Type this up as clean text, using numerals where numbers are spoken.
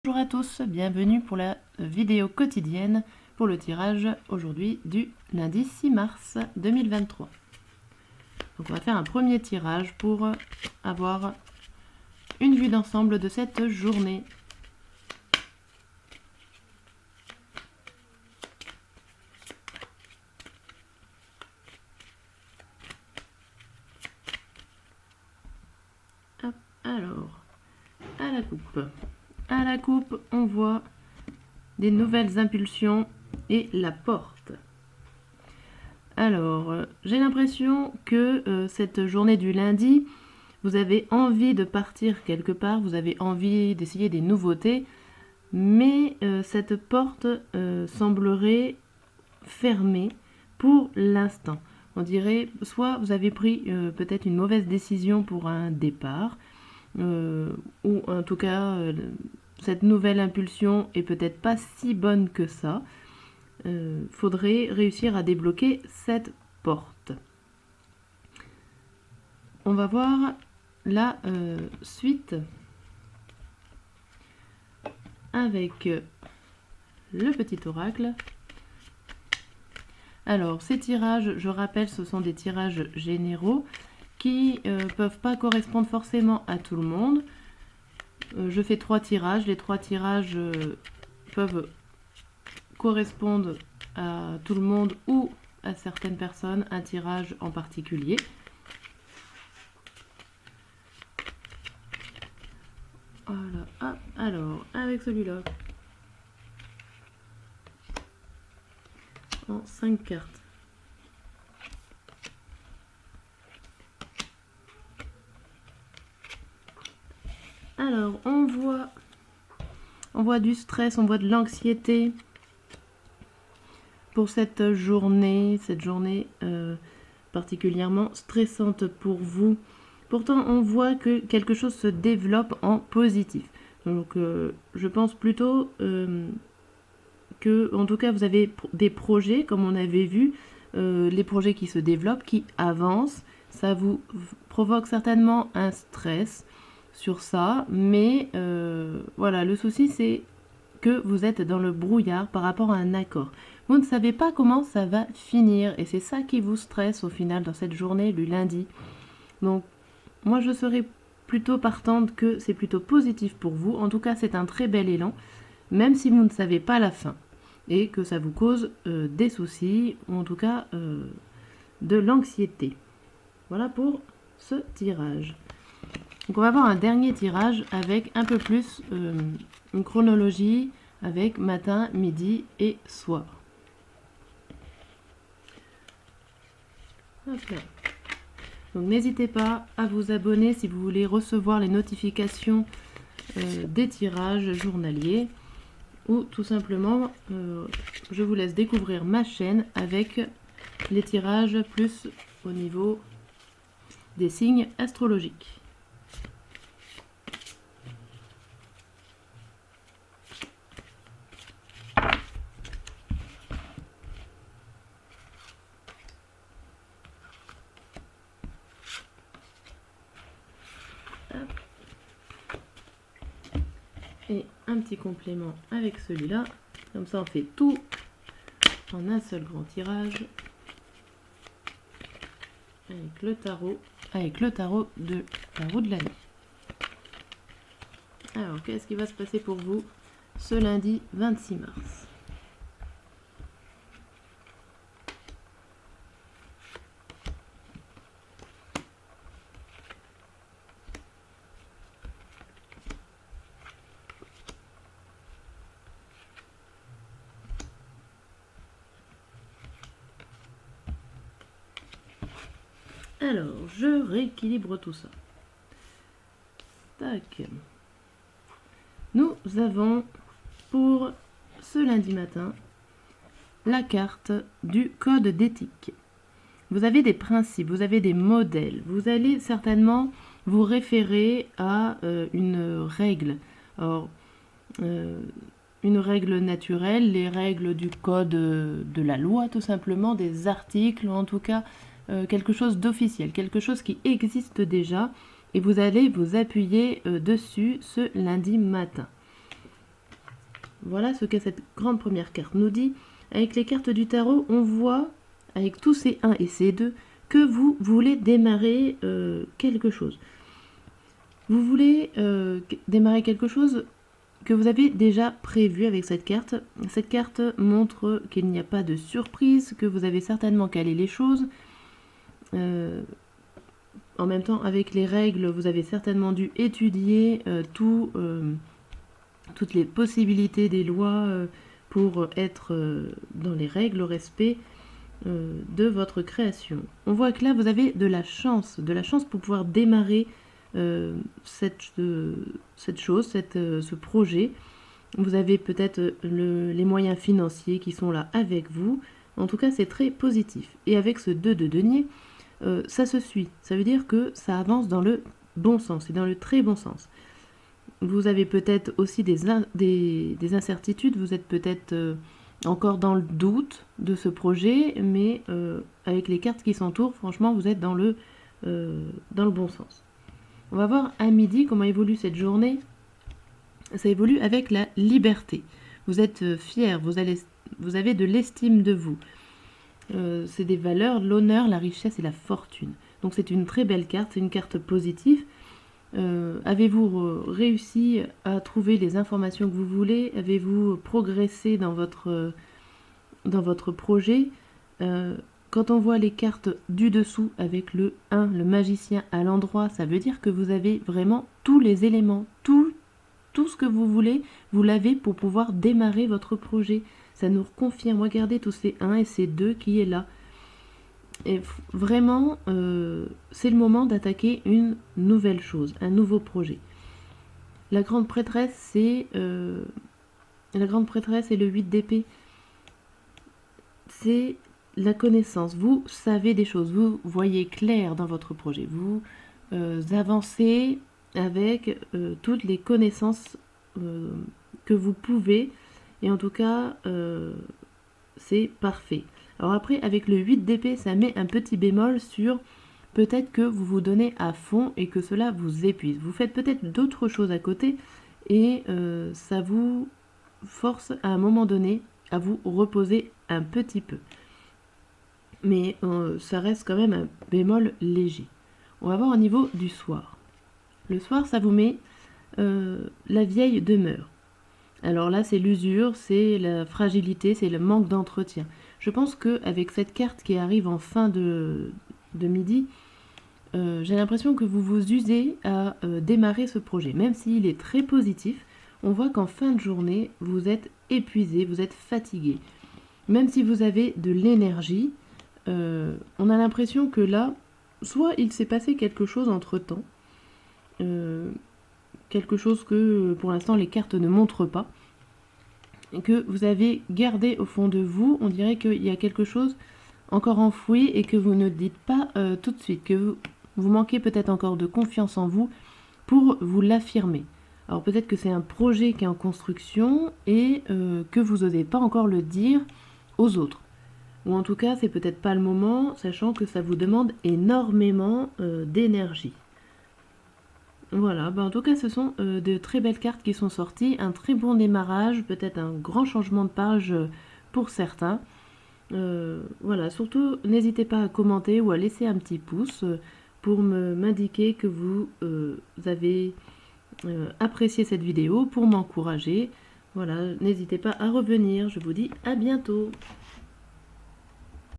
Bonjour à tous, bienvenue pour la vidéo quotidienne pour le tirage aujourd'hui du lundi 6 mars 2023. Donc on va faire un premier tirage pour avoir une vue d'ensemble de cette journée. Hop, alors, à la coupe. À la coupe, on voit des nouvelles impulsions et la porte. Alors, j'ai l'impression que cette journée du lundi, vous avez envie de partir quelque part, vous avez envie d'essayer des nouveautés, mais cette porte semblerait fermée pour l'instant. On dirait, soit vous avez pris peut-être une mauvaise décision pour un départ, ou en tout cas, cette nouvelle impulsion est peut-être pas si bonne que ça. Faudrait réussir à débloquer cette porte. On va voir la suite avec le petit oracle. Alors, ces tirages, je rappelle, ce sont des tirages généraux qui ne peuvent pas correspondre forcément à tout le monde. Je fais 3 tirages. Les 3 tirages peuvent correspondre à tout le monde ou à certaines personnes, un tirage en particulier. Voilà. Ah, alors, avec celui-là, en 5 cartes. Alors, on voit du stress, on voit de l'anxiété pour cette journée particulièrement stressante pour vous. Pourtant, on voit que quelque chose se développe en positif. Donc, je pense plutôt que, en tout cas, vous avez des projets, comme on avait vu, les projets qui se développent, qui avancent. Ça vous provoque certainement un stress sur ça, mais voilà, le souci, c'est que vous êtes dans le brouillard par rapport à un accord. Vous ne savez pas comment ça va finir, et c'est ça qui vous stresse au final dans cette journée du lundi. Donc, moi, je serais plutôt partante que c'est plutôt positif pour vous. En tout cas, c'est un très bel élan, même si vous ne savez pas la fin, et que ça vous cause des soucis, ou en tout cas de l'anxiété. Voilà pour ce tirage. Donc on va avoir un dernier tirage avec un peu plus une chronologie avec matin, midi et soir. Hop là. Donc n'hésitez pas à vous abonner si vous voulez recevoir les notifications des tirages journaliers, ou tout simplement je vous laisse découvrir ma chaîne avec les tirages plus au niveau des signes astrologiques. Et un petit complément avec celui-là, comme ça on fait tout en un seul grand tirage avec le tarot de la roue de l'année. Alors, qu'est-ce qui va se passer pour vous ce lundi 26 mars? Alors, je rééquilibre tout ça. Tac. Nous avons pour ce lundi matin la carte du code d'éthique. Vous avez des principes, vous avez des modèles. Vous allez certainement vous référer à une règle. Alors, une règle naturelle, les règles du code de la loi tout simplement, des articles, en tout cas quelque chose d'officiel, quelque chose qui existe déjà, et vous allez vous appuyer dessus ce lundi matin. Voilà ce que cette grande première carte nous dit. Avec les cartes du tarot, on voit, avec tous ces 1 et ces 2, que vous voulez démarrer quelque chose. Vous voulez démarrer quelque chose que vous avez déjà prévu avec cette carte. Cette carte montre qu'il n'y a pas de surprise, que vous avez certainement calé les choses. En même temps, avec les règles, vous avez certainement dû étudier toutes les possibilités des lois pour être dans les règles, au respect de votre création. On voit que là, vous avez de la chance pour pouvoir démarrer cette chose, ce projet. Vous avez peut-être les moyens financiers qui sont là avec vous. En tout cas, c'est très positif. Et avec ce 2 de denier, ça se suit. Ça veut dire que ça avance dans le bon sens et dans le très bon sens. Vous avez peut-être aussi des incertitudes. Vous êtes peut-être encore dans le doute de ce projet, mais avec les cartes qui s'entourent, franchement, vous êtes dans le bon sens. On va voir à midi comment évolue cette journée. Ça évolue avec la liberté. Vous êtes fier, vous avez de l'estime de vous. C'est des valeurs, l'honneur, la richesse et la fortune. Donc c'est une très belle carte, c'est une carte positive. Avez-vous réussi à trouver les informations que vous voulez? Avez-vous progressé dans votre projet? Quand on voit les cartes du dessous avec le 1, le magicien à l'endroit, ça veut dire que vous avez vraiment tous les éléments, tout ce que vous voulez, vous l'avez pour pouvoir démarrer votre projet. Ça nous confirme, regardez tous ces 1 et ces 2 qui est là. Et vraiment, c'est le moment d'attaquer une nouvelle chose, un nouveau projet. La grande prêtresse, c'est le 8 d'épée. C'est la connaissance. Vous savez des choses, vous voyez clair dans votre projet. Vous avancez avec toutes les connaissances que vous pouvez. Et en tout cas, c'est parfait. Alors après, avec le 8 d'épée, ça met un petit bémol sur peut-être que vous vous donnez à fond et que cela vous épuise. Vous faites peut-être d'autres choses à côté et ça vous force à un moment donné à vous reposer un petit peu. Mais ça reste quand même un bémol léger. On va voir au niveau du soir. Le soir, ça vous met la vieille demeure. Alors là, c'est l'usure, c'est la fragilité, c'est le manque d'entretien. Je pense qu'avec cette carte qui arrive en fin de midi, j'ai l'impression que vous vous usez à démarrer ce projet. Même s'il est très positif, on voit qu'en fin de journée, vous êtes épuisé, vous êtes fatigué. Même si vous avez de l'énergie, on a l'impression que là, soit il s'est passé quelque chose entre-temps, quelque chose que pour l'instant les cartes ne montrent pas, et que vous avez gardé au fond de vous. On dirait qu'il y a quelque chose encore enfoui et que vous ne dites pas tout de suite, que vous manquez peut-être encore de confiance en vous pour vous l'affirmer. Alors peut-être que c'est un projet qui est en construction et que vous n'osez pas encore le dire aux autres. Ou en tout cas, c'est peut-être pas le moment, sachant que ça vous demande énormément d'énergie. Voilà, en tout cas, ce sont de très belles cartes qui sont sorties, un très bon démarrage, peut-être un grand changement de page pour certains. Voilà, surtout, n'hésitez pas à commenter ou à laisser un petit pouce pour m'indiquer que vous avez apprécié cette vidéo, pour m'encourager. Voilà, n'hésitez pas à revenir, je vous dis à bientôt.